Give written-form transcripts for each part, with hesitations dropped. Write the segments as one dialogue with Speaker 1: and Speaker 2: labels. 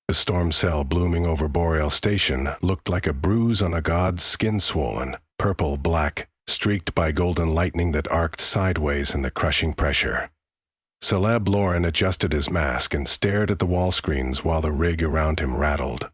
Speaker 1: The storm cell blooming over Boreal Station looked like a bruise on a god's skin, swollen, purple-black, streaked by golden lightning that arced sideways in the crushing pressure. Celeb Lauren adjusted his mask and stared at the wall screens while the rig around him rattled.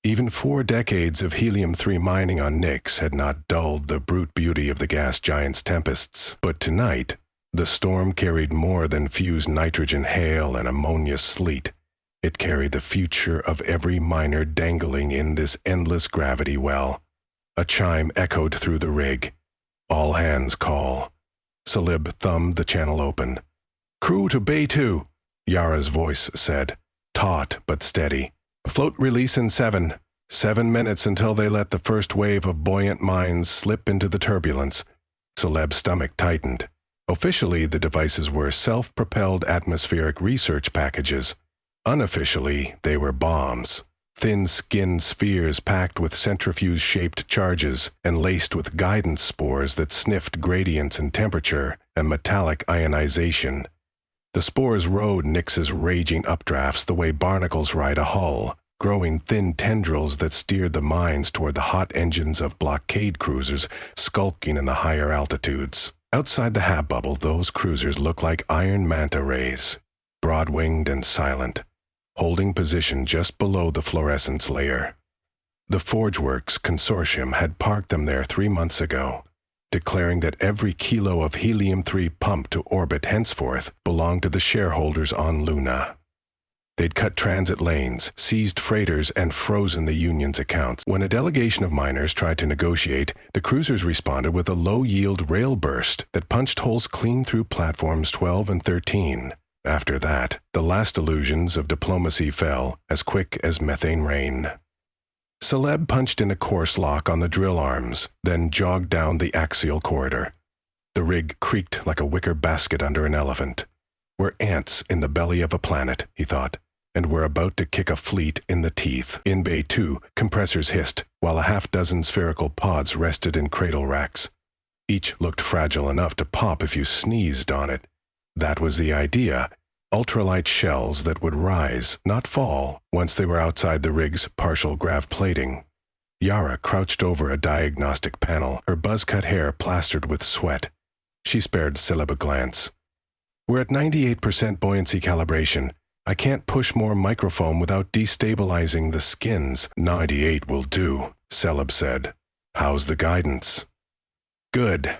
Speaker 1: Even 4 decades of helium-3 mining on Nyx had not dulled the brute beauty of the gas giant's tempests, but tonight, the storm carried more than fused nitrogen hail and ammonia sleet. It carried the future of every miner dangling in this endless gravity well. A chime echoed through the rig. All hands call. Celeb thumbed the channel open. "Crew to Bay 2, Yara's voice said, taut but steady. "Float release in 7. 7 minutes until they let the first wave of buoyant mines slip into the turbulence." Celeb's stomach tightened. Officially, the devices were self-propelled atmospheric research packages. Unofficially, they were bombs. Thin-skinned spheres packed with centrifuge-shaped charges and laced with guidance spores that sniffed gradients in temperature and metallic ionization. The spores rode Nyx's raging updrafts the way barnacles ride a hull, growing thin tendrils that steered the mines toward the hot engines of blockade cruisers skulking in the higher altitudes. Outside the HAB bubble, those cruisers looked like iron manta rays, broad-winged and silent, holding position just below the fluorescence layer. The ForgeWorks consortium had parked them there 3 months ago, declaring that every kilo of helium-3 pumped to orbit henceforth belonged to the shareholders on Luna. They'd cut transit lanes, seized freighters, and frozen the union's accounts. When a delegation of miners tried to negotiate, the cruisers responded with a low-yield rail burst that punched holes clean through platforms 12 and 13. After that, the last illusions of diplomacy fell, as quick as methane rain. Celeb punched in a course lock on the drill arms, then jogged down the axial corridor. The rig creaked like a wicker basket under an elephant. "We're ants in the belly of a planet," he thought, "and we're about to kick a fleet in the teeth." In Bay 2, compressors hissed, while a half-dozen spherical pods rested in cradle racks. Each looked fragile enough to pop if you sneezed on it. That was the idea. Ultralight shells that would rise, not fall, once they were outside the rig's partial grav plating. Yara crouched over a diagnostic panel, her buzz-cut hair plastered with sweat. She spared Celeb a glance. "We're at 98% buoyancy calibration. I can't push more microfoam without destabilizing the skins." 98 will do, Celeb said. "How's the guidance?" "Good.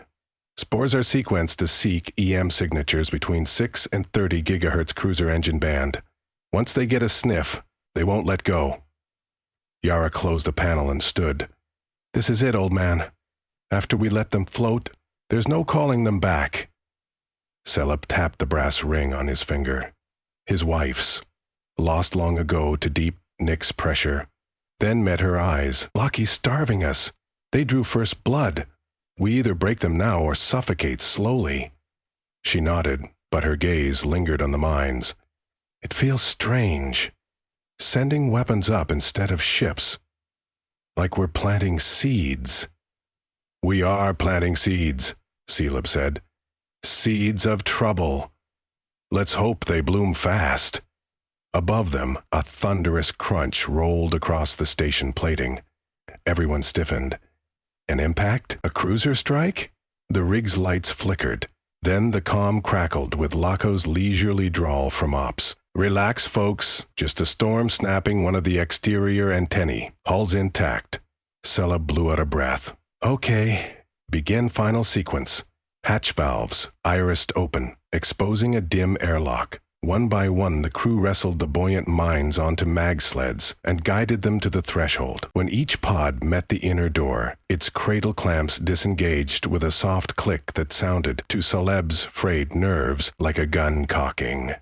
Speaker 1: Spores are sequenced to seek EM signatures between 6 and 30 GHz cruiser engine band. Once they get a sniff, they won't let go." Yara closed the panel and stood. "This is it, old man. After we let them float, there's no calling them back." Celeb tapped the brass ring on his finger. His wife's, lost long ago to deep Nyx pressure. Then met her eyes. "Lockheed's starving us. They drew first blood. We either break them now or suffocate slowly." She nodded, but her gaze lingered on the mines. "It feels strange. Sending weapons up instead of ships. Like we're planting seeds." "We are planting seeds," Celeb said. "Seeds of trouble. Let's hope they bloom fast." Above them, a thunderous crunch rolled across the station plating. Everyone stiffened. An impact? A cruiser strike? The rig's lights flickered. Then the comm crackled with Laco's leisurely drawl from ops. "Relax, folks. Just a storm snapping one of the exterior antennae. Hull's intact." Celeb blew out a breath. "Okay. Begin final sequence." Hatch valves, irised open, exposing a dim airlock. One by one, the crew wrestled the buoyant mines onto mag sleds and guided them to the threshold. When each pod met the inner door, its cradle clamps disengaged with a soft click that sounded, to Celeb's frayed nerves, like a gun cocking.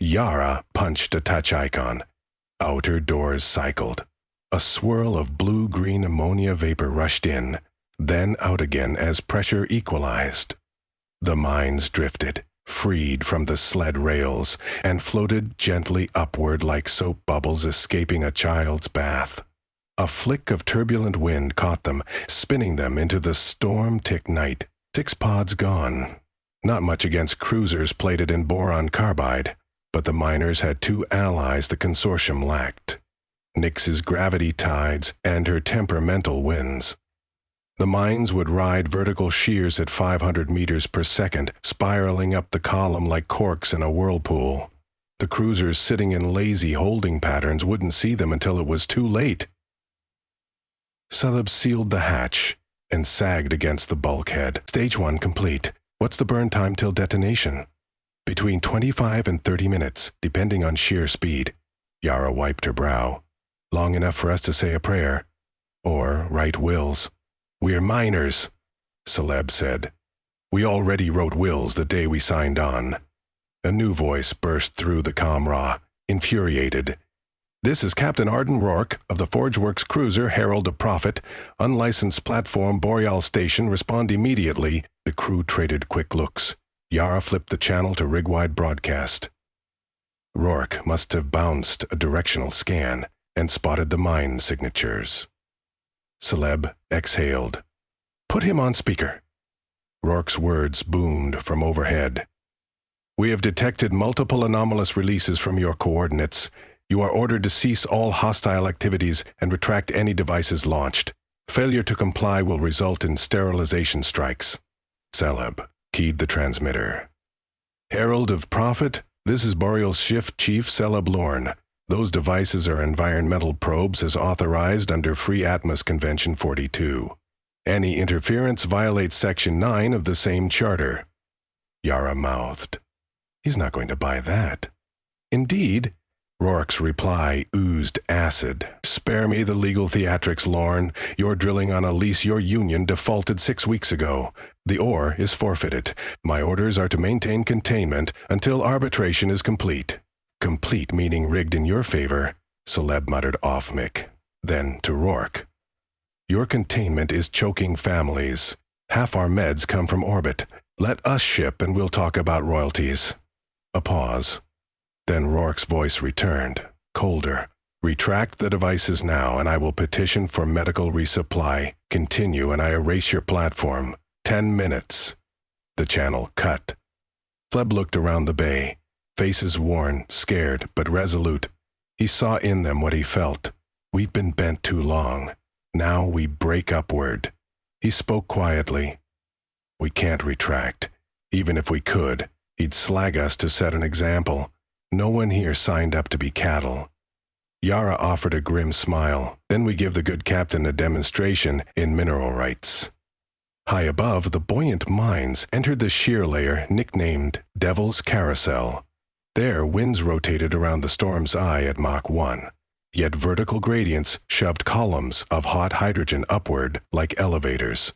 Speaker 1: Yara punched a touch icon. Outer doors cycled. A swirl of blue-green ammonia vapor rushed in, then out again as pressure equalized. The mines drifted, freed from the sled rails, and floated gently upward like soap bubbles escaping a child's bath. A flick of turbulent wind caught them, spinning them into the storm-tick night. 6 pods gone. Not much against cruisers plated in boron carbide, but the miners had 2 allies the consortium lacked. Nyx's gravity tides, and her temperamental winds. The mines would ride vertical shears at 500 meters per second, spiraling up the column like corks in a whirlpool. The cruisers sitting in lazy holding patterns wouldn't see them until it was too late. Celeb sealed the hatch and sagged against the bulkhead. Stage 1 complete. What's the burn time till detonation? Between 25 and 30 minutes, depending on shear speed. Yara wiped her brow. Long enough for us to say a prayer. Or write wills. We're miners, Celeb said. We already wrote wills the day we signed on. A new voice burst through the comm, infuriated. This is Captain Arden Rourke of the ForgeWorks cruiser Herald of Prophet. Unlicensed platform Boreal Station. Respond immediately. The crew traded quick looks. Yara flipped the channel to rig-wide broadcast. Rourke must have bounced a directional scan and spotted the mine signatures. Celeb exhaled. Put him on speaker. Rourke's words boomed from overhead. We have detected multiple anomalous releases from your coordinates. You are ordered to cease all hostile activities and retract any devices launched. Failure to comply will result in sterilization strikes. Celeb keyed the transmitter. Herald of Prophet, this is Boreal Shift Chief Celeb Lorne. Those devices are environmental probes as authorized under Free Atmos Convention 42. Any interference violates Section 9 of the same charter. Yara mouthed. He's not going to buy that. Indeed, Rourke's reply oozed acid. Spare me the legal theatrics, Lorne. You're drilling on a lease your union defaulted 6 weeks ago. The ore is forfeited. My orders are to maintain containment until arbitration is complete. Complete meaning rigged in your favor, Celeb muttered off mic. Then to Rourke. Your containment is choking families. Half our meds come from orbit. Let us ship and we'll talk about royalties. A pause. Then Rourke's voice returned, colder. Retract the devices now and I will petition for medical resupply. Continue and I erase your platform. 10 minutes. The channel cut. Celeb looked around the bay. Faces worn, scared, but resolute. He saw in them what he felt. We've been bent too long. Now we break upward. He spoke quietly. We can't retract. Even if we could, he'd slag us to set an example. No one here signed up to be cattle. Yara offered a grim smile. Then we give the good captain a demonstration in mineral rights. High above, the buoyant mines entered the shear layer nicknamed Devil's Carousel. There, winds rotated around the storm's eye at Mach 1. Yet vertical gradients shoved columns of hot hydrogen upward like elevators.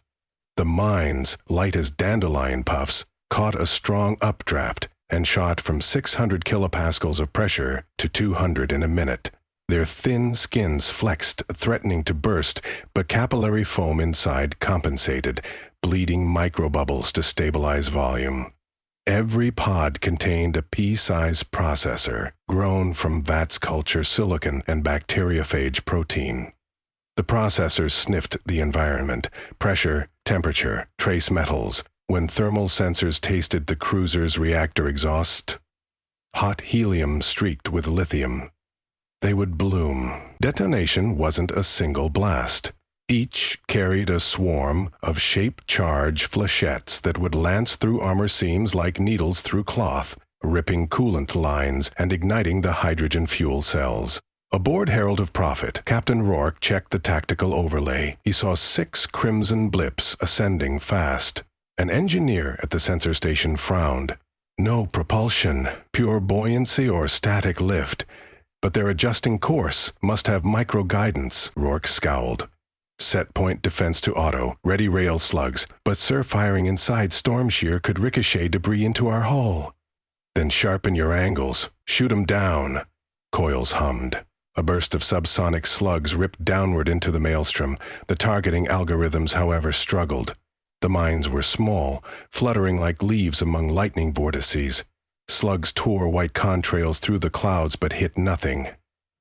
Speaker 1: The mines, light as dandelion puffs, caught a strong updraft and shot from 600 kilopascals of pressure to 200 in a minute. Their thin skins flexed, threatening to burst, but capillary foam inside compensated, bleeding microbubbles to stabilize volume. Every pod contained a pea-sized processor, grown from VATS culture silicon and bacteriophage protein. The processors sniffed the environment, pressure, temperature, trace metals. When thermal sensors tasted the cruiser's reactor exhaust, hot helium streaked with lithium. They would bloom. Detonation wasn't a single blast. Each carried a swarm of shaped charge flechettes that would lance through armor seams like needles through cloth, ripping coolant lines and igniting the hydrogen fuel cells. Aboard Herald of Prophet, Captain Rourke checked the tactical overlay. He saw 6 crimson blips ascending fast. An engineer at the sensor station frowned. No propulsion, pure buoyancy or static lift. But their adjusting course must have micro-guidance, Rourke scowled. Set point defense to auto, ready rail slugs, but sir, firing inside storm shear could ricochet debris into our hull. Then sharpen your angles, shoot 'em down. Coils hummed. A burst of subsonic slugs ripped downward into the maelstrom. The targeting algorithms, however, struggled. The mines were small, fluttering like leaves among lightning vortices. Slugs tore white contrails through the clouds but hit nothing.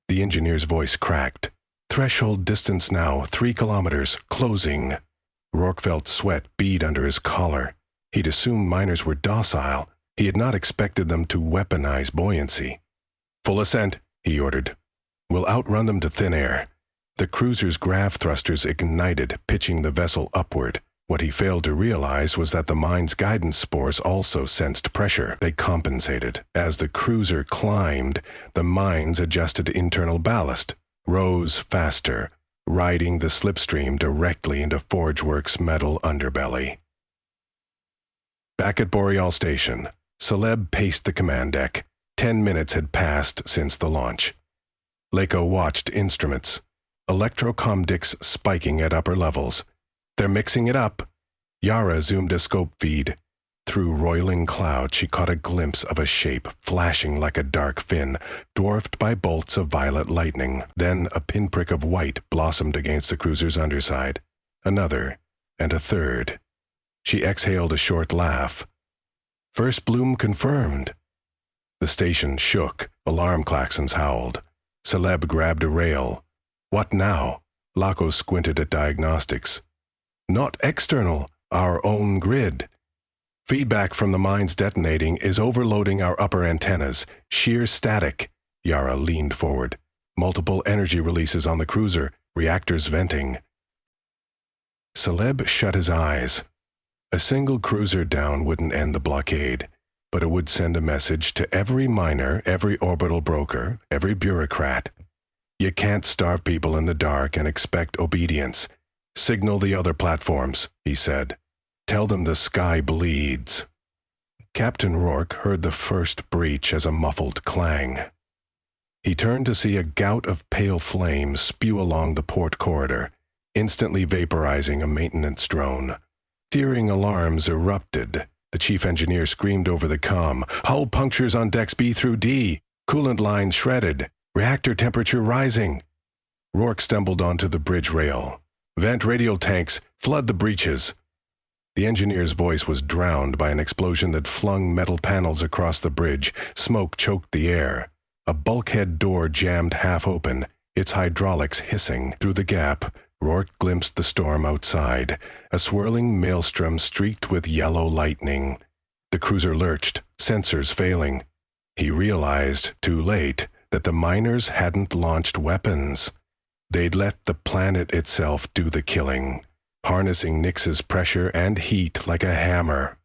Speaker 1: The engineer's voice cracked. Threshold distance now, 3 kilometers, closing. Rourke felt sweat bead under his collar. He'd assumed miners were docile. He had not expected them to weaponize buoyancy. Full ascent, he ordered. We'll outrun them to thin air. The cruiser's grav thrusters ignited, pitching the vessel upward. What he failed to realize was that the mine's guidance spores also sensed pressure. They compensated. As the cruiser climbed, the mines adjusted internal ballast, rose faster, riding the slipstream directly into Forgeworks' metal underbelly. Back at Boreal Station, Celeb paced the command deck. 10 minutes had passed since the launch. Leko watched instruments. Electrocom dicks spiking at upper levels. They're mixing it up. Yara zoomed a scope feed. Through roiling cloud, she caught a glimpse of a shape flashing like a dark fin, dwarfed by bolts of violet lightning. Then a pinprick of white blossomed against the cruiser's underside. Another, and a third. She exhaled a short laugh. First bloom confirmed. The station shook. Alarm klaxons howled. Celeb grabbed a rail. What now? Lako squinted at diagnostics. Not external, our own grid. Feedback from the mines detonating is overloading our upper antennas. Sheer static. Yara leaned forward. Multiple energy releases on the cruiser, reactors venting. Celeb shut his eyes. A single cruiser down wouldn't end the blockade, but it would send a message to every miner, every orbital broker, every bureaucrat. You can't starve people in the dark and expect obedience. Signal the other platforms, he said. Tell them the sky bleeds. Captain Rourke heard the first breach as a muffled clang. He turned to see a gout of pale flame spew along the port corridor, instantly vaporizing a maintenance drone. Steering alarms erupted. The chief engineer screamed over the comm. Hull punctures on decks B through D. Coolant lines shredded. Reactor temperature rising. Rourke stumbled onto the bridge rail. Vent radial tanks, flood the breaches. The engineer's voice was drowned by an explosion that flung metal panels across the bridge. Smoke choked the air. A bulkhead door jammed half open, its hydraulics hissing. Through the gap, Rourke glimpsed the storm outside, a swirling maelstrom streaked with yellow lightning. The cruiser lurched, sensors failing. He realized, too late, that the miners hadn't launched weapons. They'd let the planet itself do the killing, harnessing Nyx's pressure and heat like a hammer.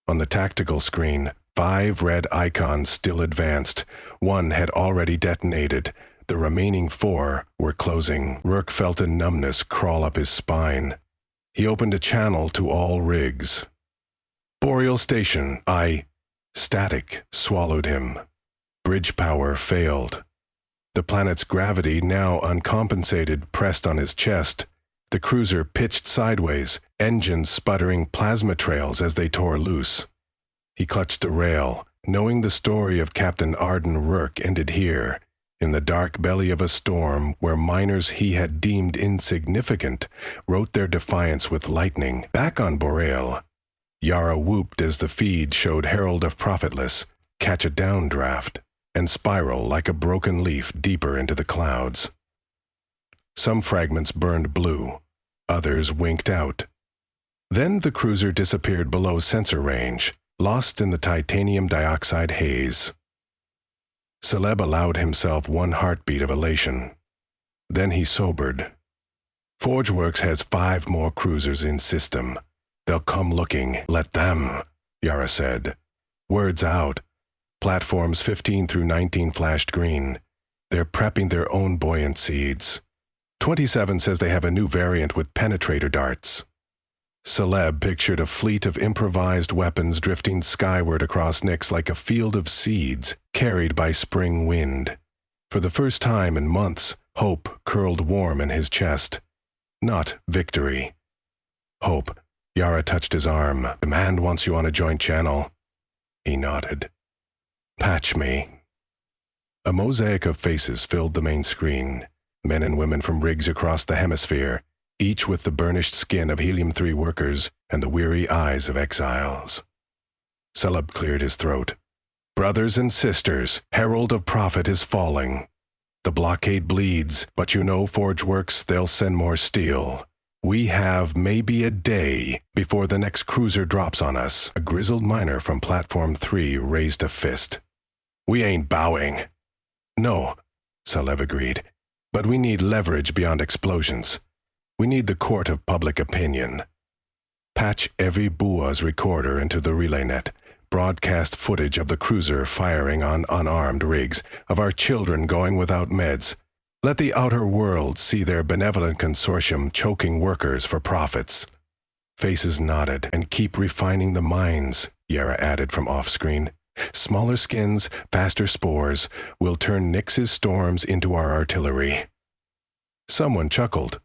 Speaker 1: On the tactical screen, 5 red icons still advanced. 1 had already detonated. The remaining 4 were closing. Rourke felt a numbness crawl up his spine. He opened a channel to all rigs. Boreal Station, Static swallowed him. Bridge power failed. The planet's gravity, now uncompensated, pressed on his chest. The cruiser pitched sideways, engines sputtering plasma trails as they tore loose. He clutched a rail, knowing the story of Captain Arden Rourke ended here, in the dark belly of a storm where miners he had deemed insignificant wrote their defiance with lightning. Back on Boreal, Yara whooped as the feed showed Herald of Profitless catch a downdraft and spiral like a broken leaf deeper into the clouds. Some fragments burned blue, others winked out. Then the cruiser disappeared below sensor range, lost in the titanium dioxide haze. Celeb allowed himself one heartbeat of elation. Then he sobered. Forgeworks has 5 more cruisers in system. They'll come looking. Let them, Yara said. Words out. Platforms 15 through 19 flashed green. They're prepping their own buoyant seeds. 27 says they have a new variant with penetrator darts. Celeb pictured a fleet of improvised weapons drifting skyward across Nyx like a field of seeds carried by spring wind. For the first time in months, hope curled warm in his chest. Not victory. Hope. Yara touched his arm. Command wants you on a joint channel. He nodded. Patch me. A mosaic of faces filled the main screen. Men and women from rigs across the hemisphere, each with the burnished skin of Helium-3 workers and the weary eyes of exiles. Celeb cleared his throat. Brothers and sisters, Herald of Profit is falling. The blockade bleeds, but you know Forgeworks, they'll send more steel. We have maybe a day before the next cruiser drops on us. A grizzled miner from Platform 3 raised a fist. We ain't bowing. No, Salev agreed. But we need leverage beyond explosions. We need the court of public opinion. Patch every BUA's recorder into the relay net. Broadcast footage of the cruiser firing on unarmed rigs, of our children going without meds. Let the outer world see their benevolent consortium choking workers for profits. Faces nodded. And keep refining the mines, Yara added from off-screen. Smaller skins, faster spores, will turn Nyx's storms into our artillery. Someone chuckled.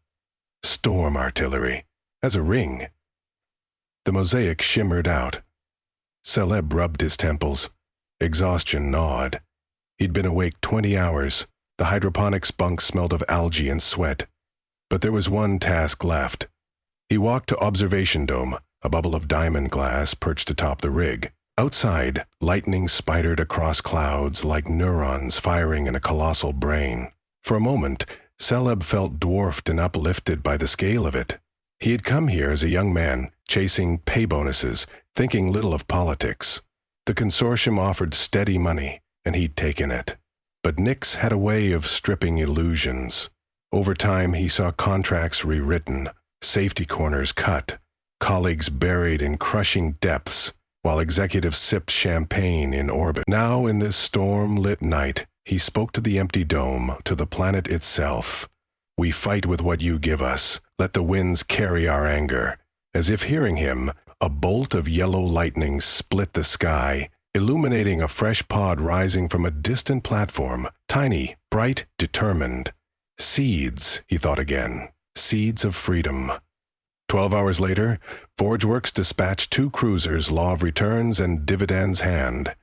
Speaker 1: Storm artillery. As a ring. The mosaic shimmered out. Celeb rubbed his temples. Exhaustion gnawed. He'd been awake 20 hours. The hydroponics bunk smelled of algae and sweat. But there was one task left. He walked to Observation Dome, a bubble of diamond glass perched atop the rig. Outside, lightning spidered across clouds like neurons firing in a colossal brain. For a moment, Celeb felt dwarfed and uplifted by the scale of it. He had come here as a young man, chasing pay bonuses, thinking little of politics. The consortium offered steady money, and he'd taken it. But Nyx had a way of stripping illusions. Over time, he saw contracts rewritten, safety corners cut, colleagues buried in crushing depths, while executives sipped champagne in orbit. Now, in this storm-lit night, he spoke to the empty dome, to the planet itself. We fight with what you give us. Let the winds carry our anger. As if hearing him, a bolt of yellow lightning split the sky, illuminating a fresh pod rising from a distant platform, tiny, bright, determined. Seeds, he thought again. Seeds of freedom. 12 hours later, ForgeWorks dispatched 2 cruisers, Law of Returns and Dividend's Hand.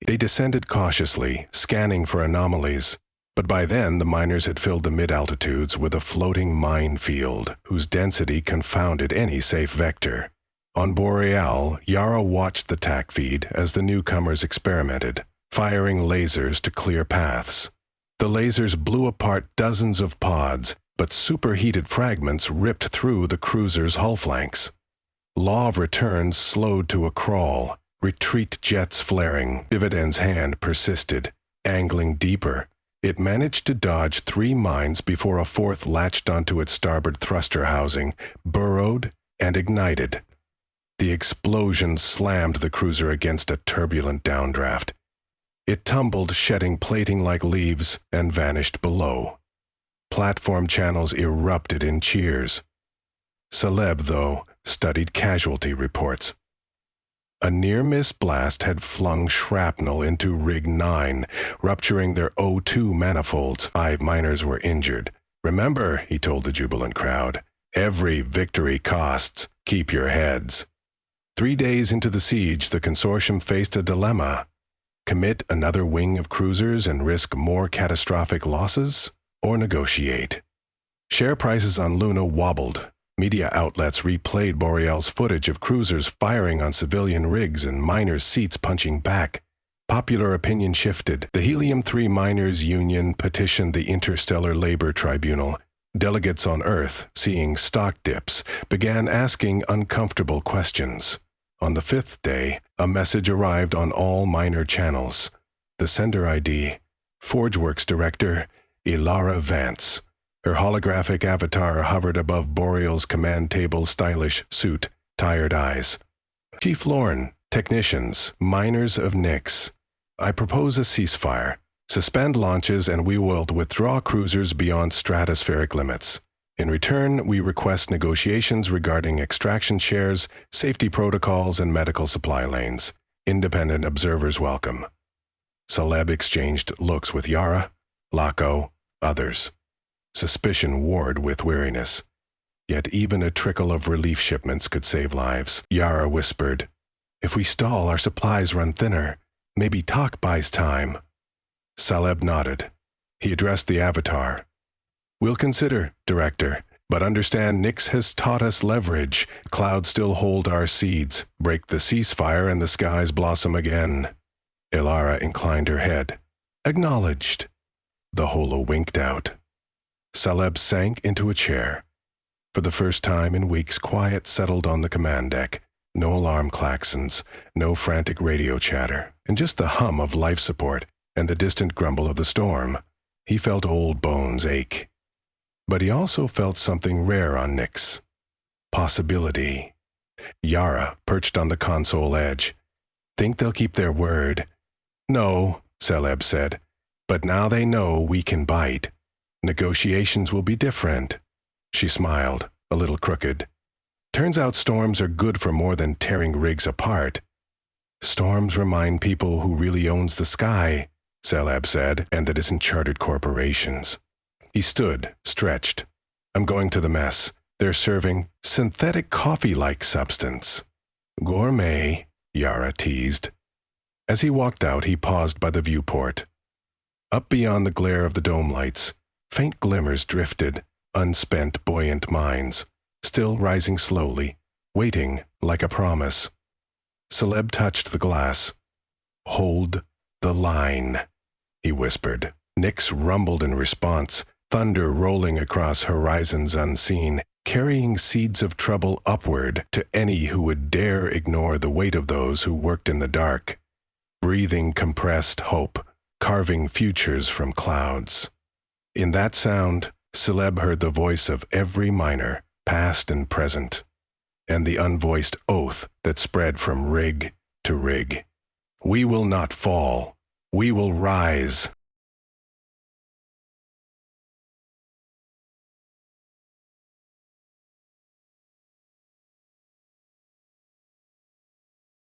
Speaker 1: They descended cautiously, scanning for anomalies. But by then, the miners had filled the mid-altitudes with a floating minefield, whose density confounded any safe vector. On Boreal, Yara watched the TAC feed as the newcomers experimented, firing lasers to clear paths. The lasers blew apart dozens of pods, but superheated fragments ripped through the cruiser's hull flanks. Law of Returns slowed to a crawl, retreat jets flaring. Dividend's Hand persisted, angling deeper. It managed to dodge 3 mines before a 4th latched onto its starboard thruster housing, burrowed, and ignited. The explosion slammed the cruiser against a turbulent downdraft. It tumbled, shedding plating like leaves, and vanished below. Platform channels erupted in cheers. Celeb, though, studied casualty reports. A near-miss blast had flung shrapnel into Rig 9, rupturing their O2 manifolds. 5 miners were injured. Remember, he told the jubilant crowd, every victory costs. Keep your heads. 3 days into the siege, the consortium faced a dilemma. Commit another wing of cruisers and risk more catastrophic losses? Or negotiate? Share prices on Luna wobbled. Media outlets replayed Boreal's footage of cruisers firing on civilian rigs and miners' seats punching back. Popular opinion shifted. The Helium-3 Miners Union petitioned the Interstellar Labor Tribunal. Delegates on Earth, seeing stock dips, began asking uncomfortable questions. On the 5th day, a message arrived on all miner channels. The sender ID, ForgeWorks Director, Ilara Vance. Her holographic avatar hovered above Boreal's command table's stylish suit, tired eyes. Chief Lorne, technicians, miners of Nyx. I propose a ceasefire. Suspend launches and we will withdraw cruisers beyond stratospheric limits. In return, we request negotiations regarding extraction shares, safety protocols, and medical supply lanes. Independent observers welcome. Celeb exchanged looks with Yara, Lako, others. Suspicion warred with weariness. Yet even a trickle of relief shipments could save lives. Yara whispered, if we stall, our supplies run thinner. Maybe talk buys time. Celeb nodded. He addressed the avatar. We'll consider, Director, but understand Nyx has taught us leverage. Clouds still hold our seeds. Break the ceasefire and the skies blossom again. Ilara inclined her head. Acknowledged. The holo winked out. Celeb sank into a chair. For the first time in weeks, quiet settled on the command deck. No alarm klaxons, no frantic radio chatter, and just the hum of life support and the distant grumble of the storm. He felt old bones ache. But he also felt something rare on Nyx. Possibility. Yara perched on the console edge. Think they'll keep their word? No, Celeb said. But now they know we can bite. Negotiations will be different. She smiled, a little crooked. Turns out storms are good for more than tearing rigs apart. Storms remind people who really owns the sky, Celeb said, and that isn't chartered corporations. He stood, stretched. I'm going to the mess. They're serving synthetic coffee-like substance. Gourmet, Yara teased. As he walked out, he paused by the viewport. Up beyond the glare of the dome lights, faint glimmers drifted, unspent, buoyant mines, still rising slowly, waiting like a promise. Celeb touched the glass. Hold the line, he whispered. Nyx rumbled in response, thunder rolling across horizons unseen, carrying seeds of trouble upward to any who would dare ignore the weight of those who worked in the dark, breathing compressed hope, carving futures from clouds. In that sound, Celeb heard the voice of every miner, past and present, and the unvoiced oath that spread from rig to rig. We will not fall. We will rise.